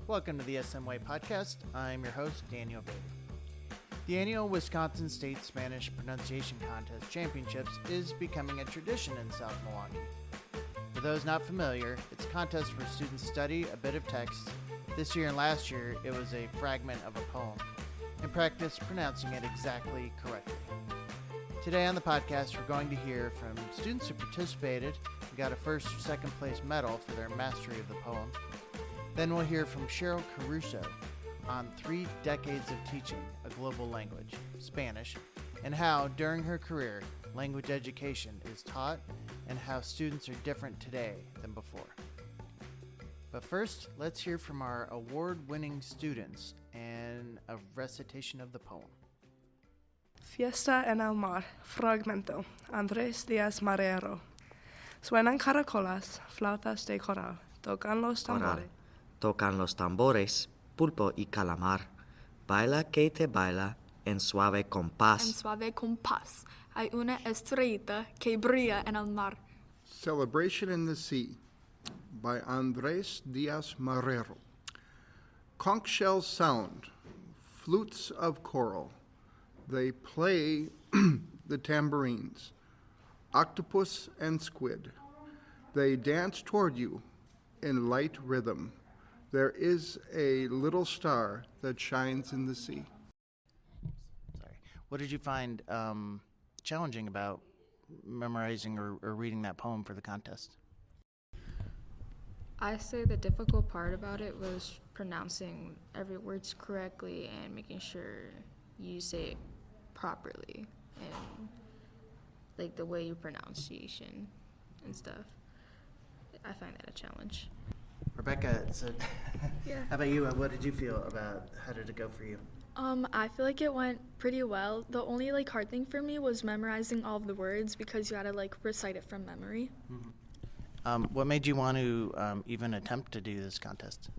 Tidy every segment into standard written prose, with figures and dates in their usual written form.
Welcome to the SMWay podcast. I'm your host, Daniel Bailey. The annual Wisconsin State Spanish Pronunciation Contest Championships is becoming a tradition in South Milwaukee. For those not familiar, it's a contest where students study a bit of text. This year and last year, it was a fragment of a poem, and practice pronouncing it exactly correctly. Today on the podcast, we're going to hear from students who participated and got a first or second place medal for their mastery of the poem. Then we'll hear from Cheryl Caruso on 3 decades of teaching a global language, Spanish, and how, during her career, language education is taught and how students are different today than before. But first, let's hear from our award-winning students and a recitation of the poem. Fiesta en el mar, fragmento, Andrés Díaz Marrero. Suenan caracolas, flautas de coral, tocan los tambores. Tocan los tambores, pulpo y calamar. Baila que te baila en suave compás. En suave compás. Hay una estrellita que brilla en el mar. Celebration in the Sea by Andrés Díaz Marrero. Conch shells sound, flutes of coral. They play the tambourines. Octopus and squid. They dance toward you in light rhythm. There is a little star that shines in the sea. Sorry. What did you find challenging about memorizing or reading that poem for the contest? I say the difficult part about it was pronouncing every word correctly and making sure you say it properly and like the way you pronunciation and stuff. I find that a challenge. Rebecca, so Yeah. how about you? What did you feel about how did it go for you? I feel like it went pretty well. The only hard thing for me was memorizing all of the words because you had to recite it from memory. Mm-hmm. What made you want to even attempt to do this contest?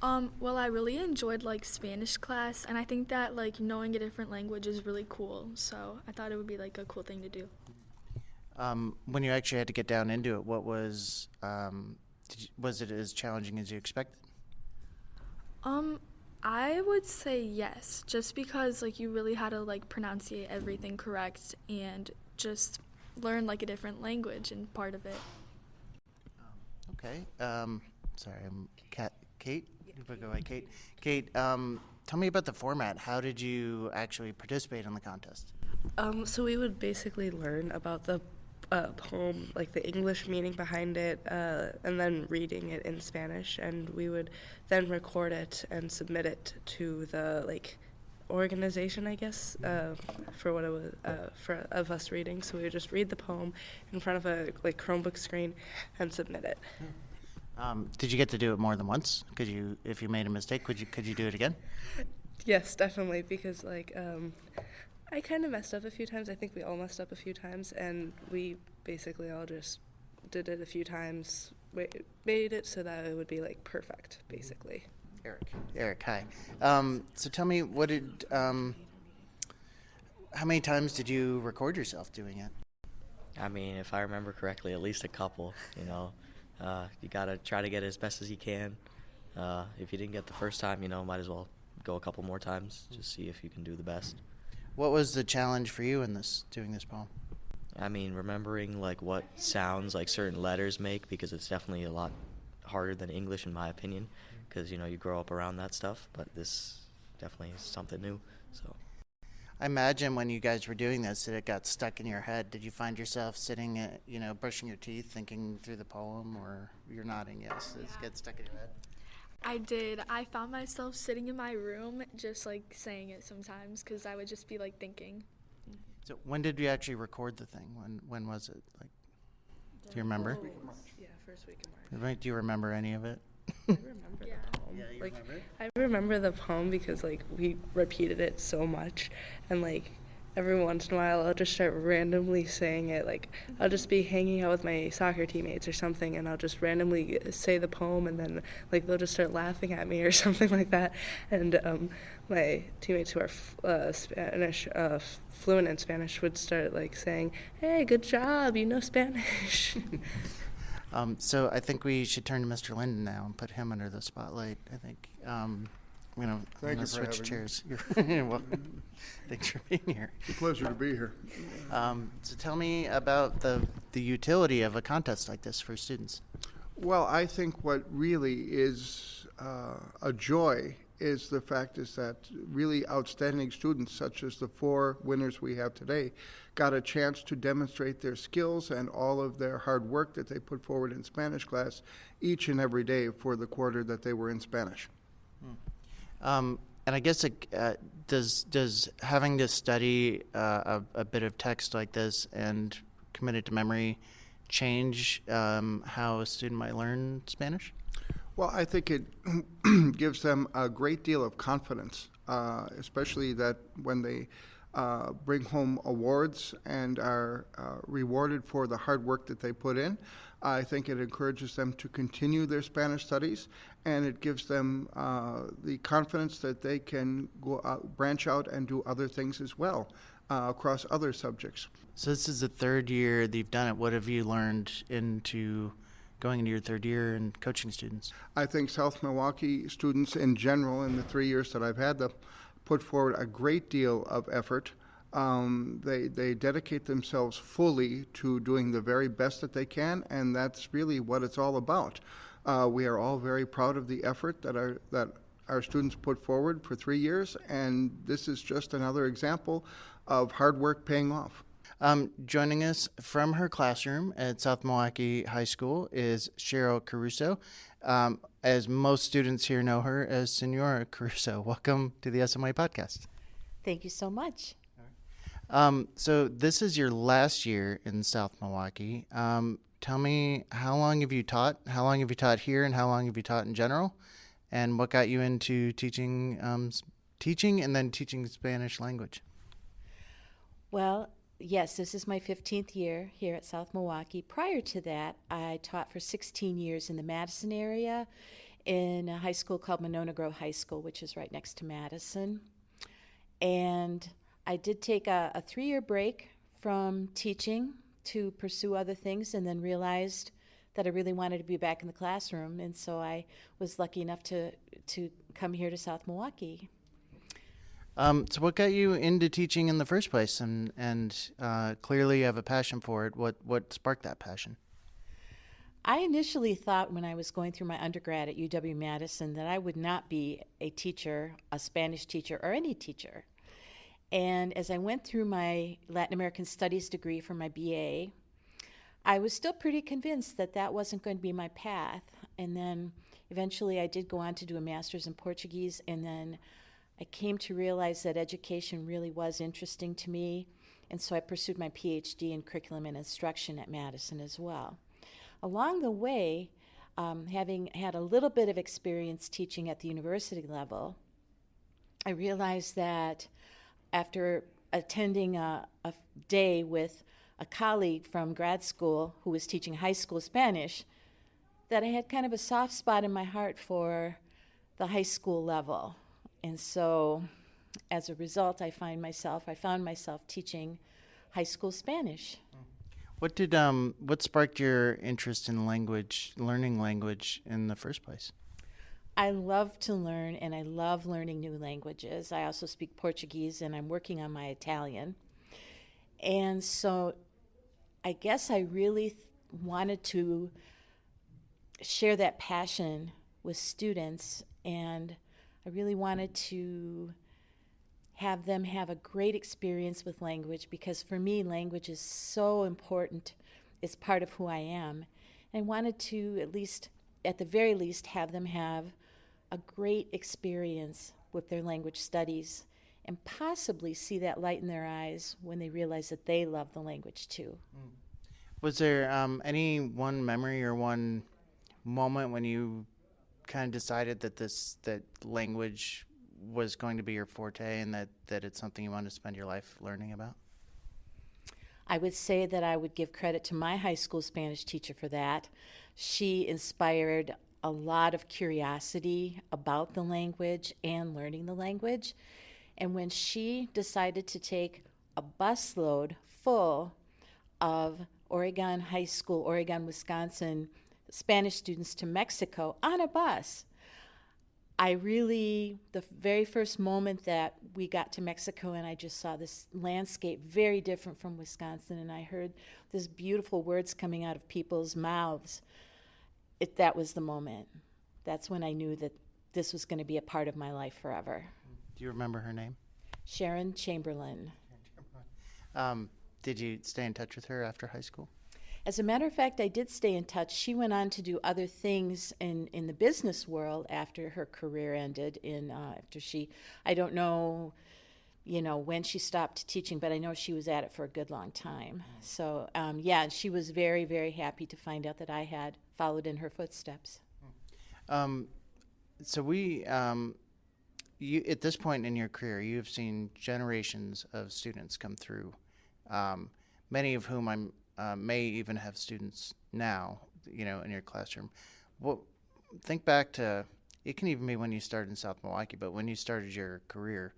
Well, I really enjoyed Spanish class, and I think that knowing a different language is really cool. So I thought it would be a cool thing to do. When you actually had to get down into it, what was was it as challenging as you expected? I would say yes, just because you really had to pronunciate everything correct and just learn a different language and part of it. Okay. Sorry, I'm Kate. Go ahead, Kate. Kate, tell me about the format. How did you actually participate in the contest? So we would basically learn about the poem, the English meaning behind it, and then reading it in Spanish, and we would then record it and submit it to the organization, I guess, for what it was of us reading. So we would just read the poem in front of a Chromebook screen and submit it. Did you get to do it more than once? Could you, if you made a mistake, could you do it again? Yes, definitely, because I kind of messed up a few times. I think we all messed up a few times, and we basically all just did it a few times, made it so that it would be perfect, basically. Eric, hi. So tell me, how many times did you record yourself doing it? I mean, if I remember correctly, at least a couple, You gotta try to get it as best as you can. If you didn't get the first time, might as well go a couple more times, just see if you can do the best. What was the challenge for you in doing this poem? I mean, remembering what sounds certain letters make, because it's definitely a lot harder than English in my opinion, because you grow up around that stuff, but this definitely is something new. So I imagine when you guys were doing this that it got stuck in your head. Did you find yourself sitting brushing your teeth thinking through the poem, or you're nodding yes, it gets stuck in your head? I did. I found myself sitting in my room just saying it sometimes because I would just be thinking. So when did you actually record the thing? When was it? Do you remember? First week of March. Yeah, first week of March. Do you remember any of it? I remember the poem. Yeah, you remember it? I remember the poem because we repeated it so much, and every once in a while I'll just start randomly saying it. I'll just be hanging out with my soccer teammates or something, and I'll just randomly say the poem, and then they'll just start laughing at me or something like that. And my teammates who are Spanish, fluent in Spanish, would start saying, "Hey, good job, you know Spanish." So I think we should turn to Mr. Linden now and put him under the spotlight. I think I'm Thank gonna you for switch having me. chairs. You're welcome. Thanks for being here. It's a pleasure to be here. So tell me about the utility of a contest like this for students. Well, I think what really is a joy is the fact is that really outstanding students, such as the 4 winners we have today, got a chance to demonstrate their skills and all of their hard work that they put forward in Spanish class each and every day for the quarter that they were in Spanish. And I guess does having to study a bit of text like this and commit it to memory change how a student might learn Spanish? Well, I think it gives them a great deal of confidence, especially that when they bring home awards and are rewarded for the hard work that they put in. I think it encourages them to continue their Spanish studies, and it gives them the confidence that they can go out, branch out and do other things as well across other subjects. So this is the 3rd year that you've done it. What have you learned going into your 3rd year and coaching students? I think South Milwaukee students in general, in the 3 years that I've had them, put forward a great deal of effort. They dedicate themselves fully to doing the very best that they can, and that's really what it's all about. We are all very proud of the effort that our students put forward for 3 years, and this is just another example of hard work paying off. Joining us from her classroom at South Milwaukee High School is Cheryl Caruso. As most students here know her as Senora Caruso. Welcome to the SMY podcast. Thank you so much. So this is your last year in South Milwaukee. Tell me, how long have you taught? How long have you taught here, and how long have you taught in general? And what got you into teaching and then teaching Spanish language? Well, yes, this is my 15th year here at South Milwaukee. Prior to that, I taught for 16 years in the Madison area in a high school called Monona Grove High School, which is right next to Madison. And I did take a 3-year break from teaching to pursue other things, and then realized that I really wanted to be back in the classroom. And so I was lucky enough to come here to South Milwaukee. So what got you into teaching in the first place? And clearly you have a passion for it. What sparked that passion? I initially thought when I was going through my undergrad at UW-Madison that I would not be a teacher, a Spanish teacher, or any teacher. And as I went through my Latin American Studies degree for my BA, I was still pretty convinced that that wasn't going to be my path. And then eventually I did go on to do a master's in Portuguese, and then I came to realize that education really was interesting to me, and so I pursued my PhD in curriculum and instruction at Madison as well. Along the way, having had a little bit of experience teaching at the university level, I realized that after attending a day with a colleague from grad school who was teaching high school Spanish, that I had kind of a soft spot in my heart for the high school level. And so, as a result, I found myself teaching high school Spanish. What sparked your interest in learning language in the first place? I love to learn, and I love learning new languages. I also speak Portuguese, and I'm working on my Italian. And so, I guess I really wanted to share that passion with students, and I really wanted to have them have a great experience with language, because for me, language is so important. It's part of who I am. And I wanted to, at the very least, have them have a great experience with their language studies, and possibly see that light in their eyes when they realize that they love the language too. Was there any one memory or one moment when you kind of decided that language was going to be your forte, and that it's something you want to spend your life learning about? I would say that I would give credit to my high school Spanish teacher for that. She inspired a lot of curiosity about the language and learning the language. And when she decided to take a busload full of Oregon High School, Oregon, Wisconsin, Spanish students to Mexico on a bus. The very first moment that we got to Mexico and I just saw this landscape very different from Wisconsin, and I heard these beautiful words coming out of people's mouths, that was the moment. That's when I knew that this was going to be a part of my life forever. Do you remember her name? Sharon Chamberlain. Did you stay in touch with her after high school? As a matter of fact, I did stay in touch. She went on to do other things in the business world after her career ended. I don't know, when she stopped teaching, but I know she was at it for a good long time. So, she was very, very happy to find out that I had followed in her footsteps. You at this point in your career, you have seen generations of students come through, many of whom may even have students now, in your classroom. Think back to, it can even be when you started in South Milwaukee, but when you started your career,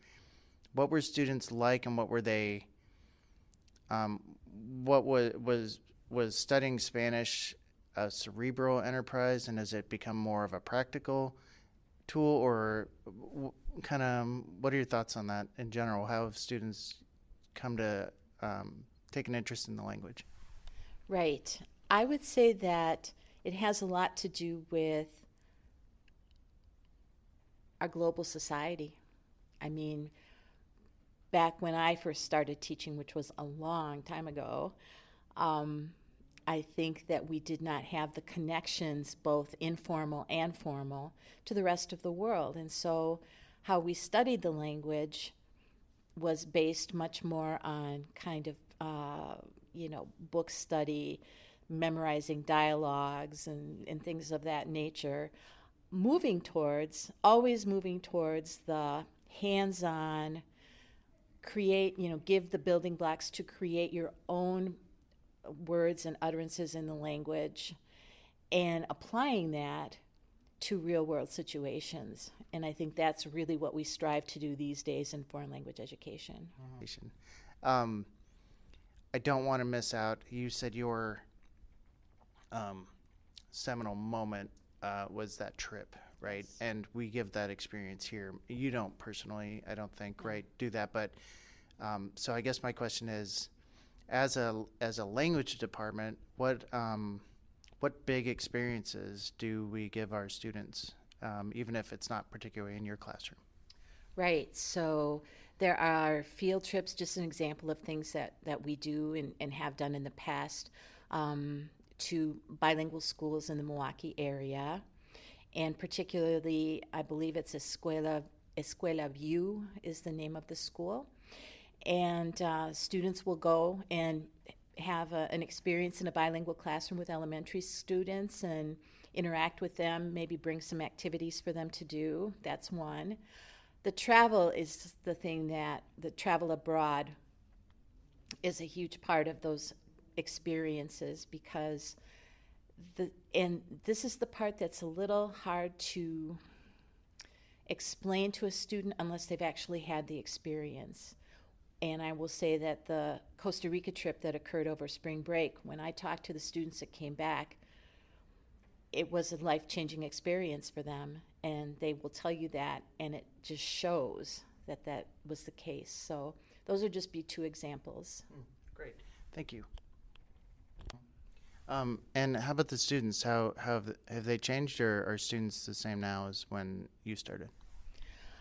what were students like, and what were they, what was studying Spanish a cerebral enterprise, and has it become more of a practical tool, or kind of, what are your thoughts on that in general? How have students come to take an interest in the language? Right. I would say that it has a lot to do with our global society. I mean, back when I first started teaching, which was a long time ago, I think that we did not have the connections, both informal and formal, to the rest of the world. And so how we studied the language was based much more on kind of, book study, memorizing dialogues and things of that nature, always moving towards the hands-on, give the building blocks to create your own words and utterances in the language, and applying that to real-world situations. And I think that's really what we strive to do these days in foreign language education. I don't want to miss out. You said your seminal moment was that trip, right? Yes. And we give that experience here. You don't personally, I don't think, right, do that. But so I guess my question is, as a language department, what big experiences do we give our students, even if it's not particularly in your classroom? Right. So there are field trips, just an example of things that we do and have done in the past, to bilingual schools in the Milwaukee area. And particularly, I believe it's Escuela View is the name of the school. And students will go and have an experience in a bilingual classroom with elementary students and interact with them, maybe bring some activities for them to do. That's one. The travel is the thing the travel abroad is a huge part of those experiences, because this is the part that's a little hard to explain to a student unless they've actually had the experience. And I will say that the Costa Rica trip that occurred over spring break, when I talked to the students that came back, it was a life-changing experience for them, and they will tell you that, and it just shows that was the case. So those would just be two examples. Great, thank you. And how about the students? How have they changed, or are students the same now as when you started?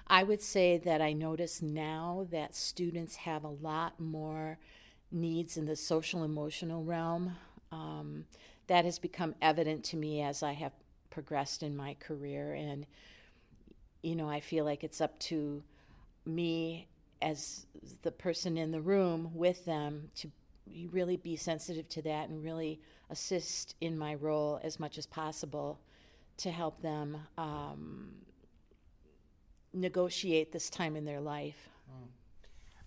I would say that I notice now that students have a lot more needs in the social emotional realm. That has become evident to me as I have progressed in my career, and I feel like it's up to me as the person in the room with them to really be sensitive to that and really assist in my role as much as possible to help them negotiate this time in their life.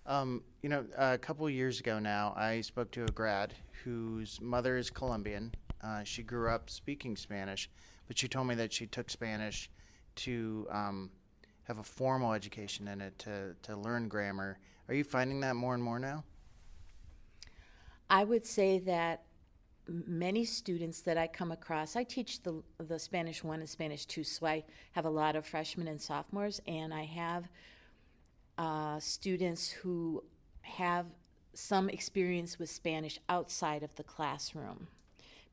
A couple years ago now, I spoke to a grad whose mother is Colombian. She grew up speaking Spanish, but she told me that she took Spanish to have a formal education in it, to learn grammar. Are you finding that more and more now? I would say that many students that I come across, I teach the Spanish 1 and Spanish 2, so I have a lot of freshmen and sophomores, and I have students who have some experience with Spanish outside of the classroom,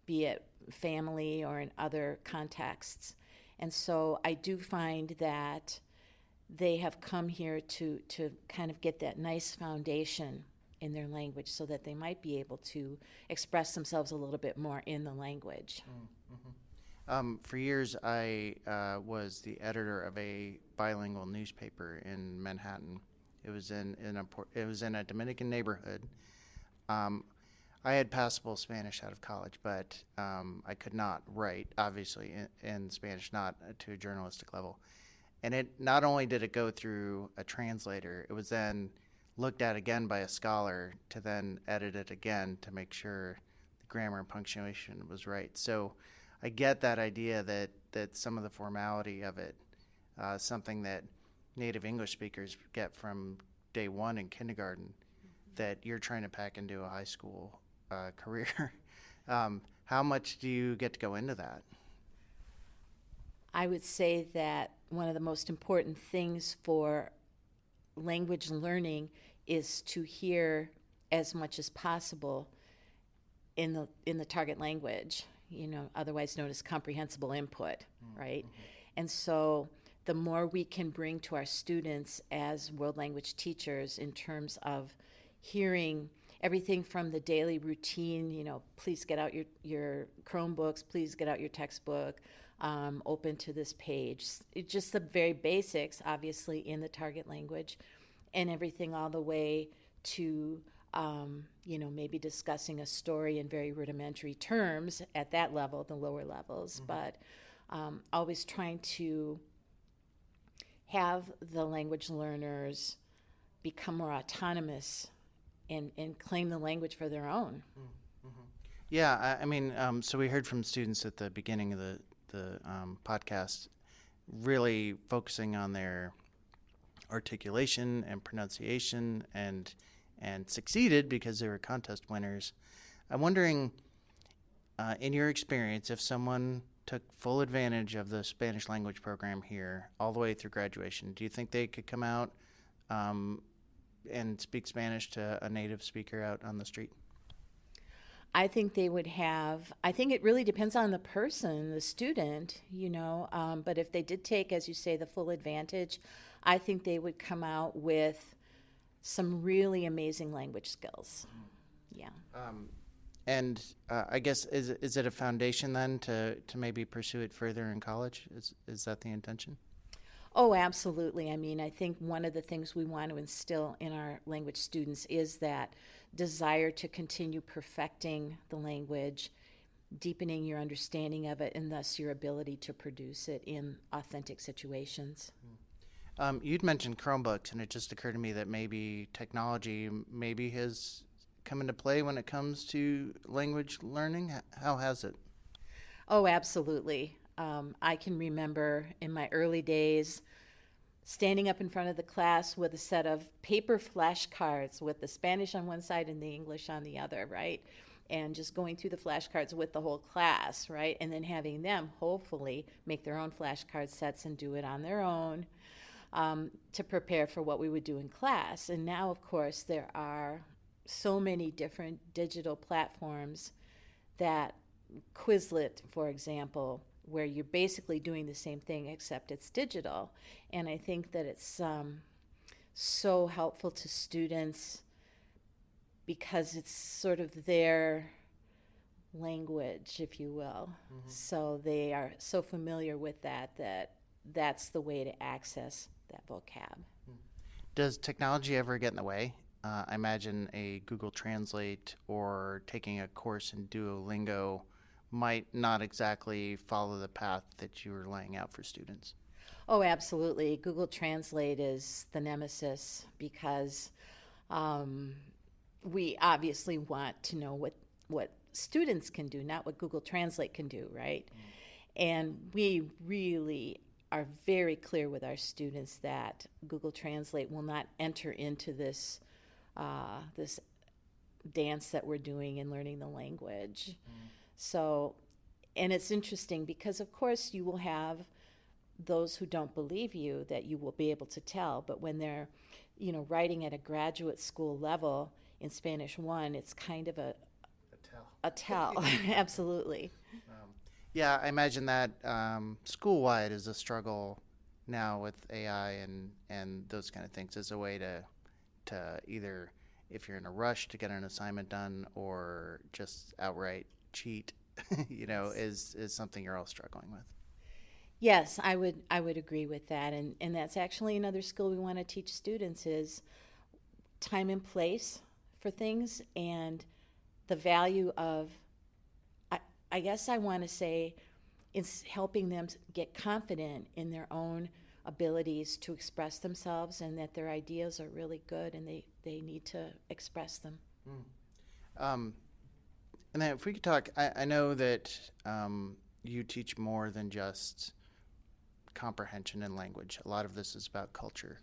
be it family or in other contexts. And so I do find that they have come here to kind of get that nice foundation in their language so that they might be able to express themselves a little bit more in the language. For years, I was the editor of a bilingual newspaper in Manhattan. It was in a Dominican neighborhood. I had passable Spanish out of college, but I could not write, obviously, in Spanish, not to a journalistic level. And it not only did it go through a translator, it was then looked at again by a scholar to then edit it again to make sure the grammar and punctuation was right. So I get that idea that some of the formality of it, something that native English speakers get from day one in kindergarten, that you're trying to pack into a high school career. How much do you get to go into that? I would say that one of the most important things for language learning is to hear as much as possible in the target language, otherwise known as comprehensible input, right? And so the more we can bring to our students as world language teachers in terms of hearing everything from the daily routine, please get out your Chromebooks, please get out your textbook, open to this page. It's just the very basics, obviously, in the target language, and everything all the way to, maybe discussing a story in very rudimentary terms at that level, the lower levels, but always trying to have the language learners become more autonomous and claim the language for their own. Yeah, I mean, so we heard from students at the beginning of the podcast, really focusing on their articulation and pronunciation, and succeeded because they were contest winners. I'm wondering, in your experience, if someone took full advantage of the Spanish language program here all the way through graduation, do you think they could come out and speak Spanish to a native speaker out on the street? I think they would have, I think it really depends on the person, the student, but if they did take, as you say, the full advantage, I think they would come out with some really amazing language skills. Yeah. And I guess, is it a foundation then to maybe pursue it further in college? Is that the intention? Oh, absolutely. I mean, I think one of the things we want to instill in our language students is that desire to continue perfecting the language, deepening your understanding of it, and thus your ability to produce it in authentic situations. You'd mentioned Chromebooks, and it just occurred to me that maybe technology has come into play when it comes to language learning. How has it? Oh, absolutely. I can remember in my early days standing up in front of the class with a set of paper flashcards with the Spanish on one side and the English on the other, right? And just going through the flashcards with the whole class, right? And then having them hopefully make their own flashcard sets and do it on their own to prepare for what we would do in class. And now, of course, there are so many different digital platforms that Quizlet, for example, where you're basically doing the same thing except it's digital. And I think that it's so helpful to students because it's sort of their language, if you will. So they are so familiar with that's the way to access that vocab. Does technology ever get in the way? I imagine a Google Translate or taking a course in Duolingo might not exactly follow the path that you were laying out for students. Oh, absolutely. Google Translate is the nemesis because we obviously want to know what students can do, not what Google Translate can do, right? And we really are very clear with our students that Google Translate will not enter into this dance that we're doing and learning the language. So, and it's interesting because, of course, you will have those who don't believe you that you will be able to tell, but when they're, writing at a graduate school level in Spanish 1, it's kind of a tell. Absolutely. Yeah, I imagine that school-wide is a struggle now with AI and those kind of things as a way to either, if you're in a rush to get an assignment done or just outright cheat, is something you're all struggling with. Yes, I would agree with that, and that's actually another skill we want to teach students is time and place for things and the value of, I guess I want to say, it's helping them get confident in their own abilities to express themselves and that their ideas are really good and they need to express them. And then if we could talk, I know that you teach more than just comprehension and language. A lot of this is about culture.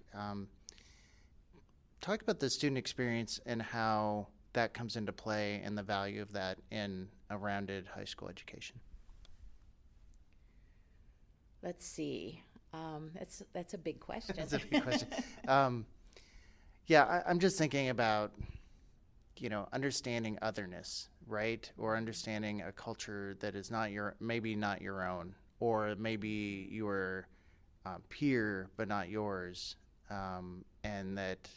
Talk about the student experience and how that comes into play and the value of that in a rounded high school education. Let's see. That's a big question. That's a big question. I'm just thinking about, understanding otherness, right? Or understanding a culture that is maybe not your own, or maybe your peer but not yours, and that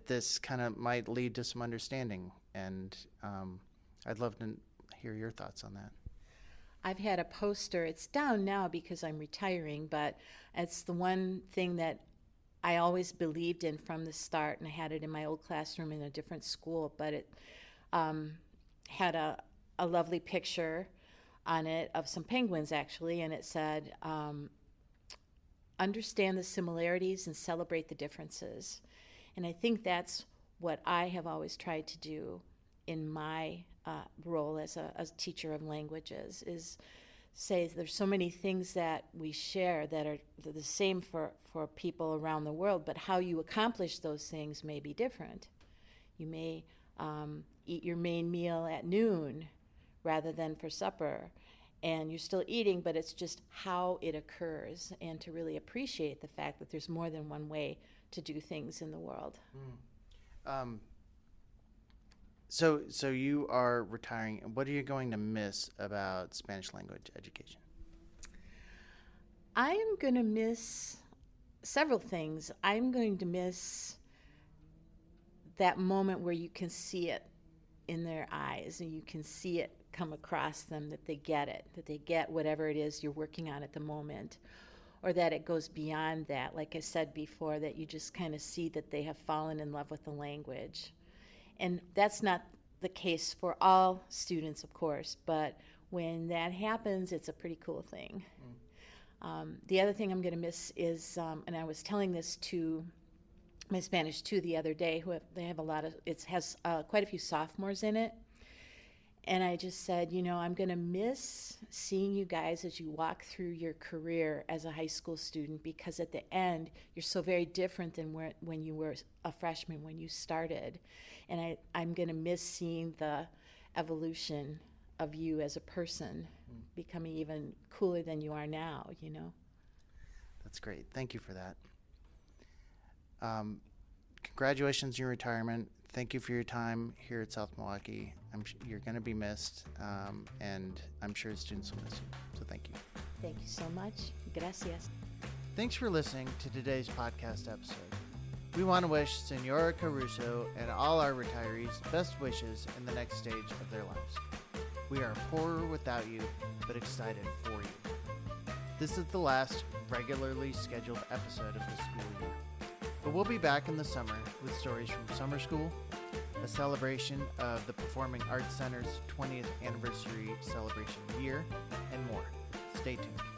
this kind of might lead to some understanding. And I'd love to hear your thoughts on that. I've had a poster. It's down now because I'm retiring, but it's the one thing that I always believed in from the start, and I had it in my old classroom in a different school, but it had a lovely picture on it of some penguins, actually, and it said, understand the similarities and celebrate the differences. And I think that's what I have always tried to do in my role as a teacher of languages, is say there's so many things that we share that are the same for people around the world, but how you accomplish those things may be different. You may eat your main meal at noon rather than for supper, and you're still eating, but it's just how it occurs, and to really appreciate the fact that there's more than one way to do things in the world. So you are retiring. What are you going to miss about Spanish language education? I am going to miss several things. I'm going to miss that moment where you can see it in their eyes and you can see it come across them, that they get it, that they get whatever it is you're working on at the moment, or that it goes beyond that. Like I said before, that you just kind of see that they have fallen in love with the language. And that's not the case for all students, of course, but when that happens, it's a pretty cool thing. The other thing I'm going to miss is, and I was telling this to my Spanish 2 the other day, they have it has quite a few sophomores in it. And I just said, I'm going to miss seeing you guys as you walk through your career as a high school student, because at the end, you're so very different than when you were a freshman, when you started. And I'm going to miss seeing the evolution of you as a person, becoming even cooler than you are now, That's great. Thank you for that. Congratulations on your retirement. Thank you for your time here at South Milwaukee. You're going to be missed, and I'm sure students will miss you. So thank you. Thank you so much. Gracias. Thanks for listening to today's podcast episode. We want to wish Senora Caruso and all our retirees best wishes in the next stage of their lives. We are poorer without you, but excited for you. This is the last regularly scheduled episode of the school year. But we'll be back in the summer with stories from summer school, a celebration of the Performing Arts Center's 20th anniversary celebration year, and more. Stay tuned.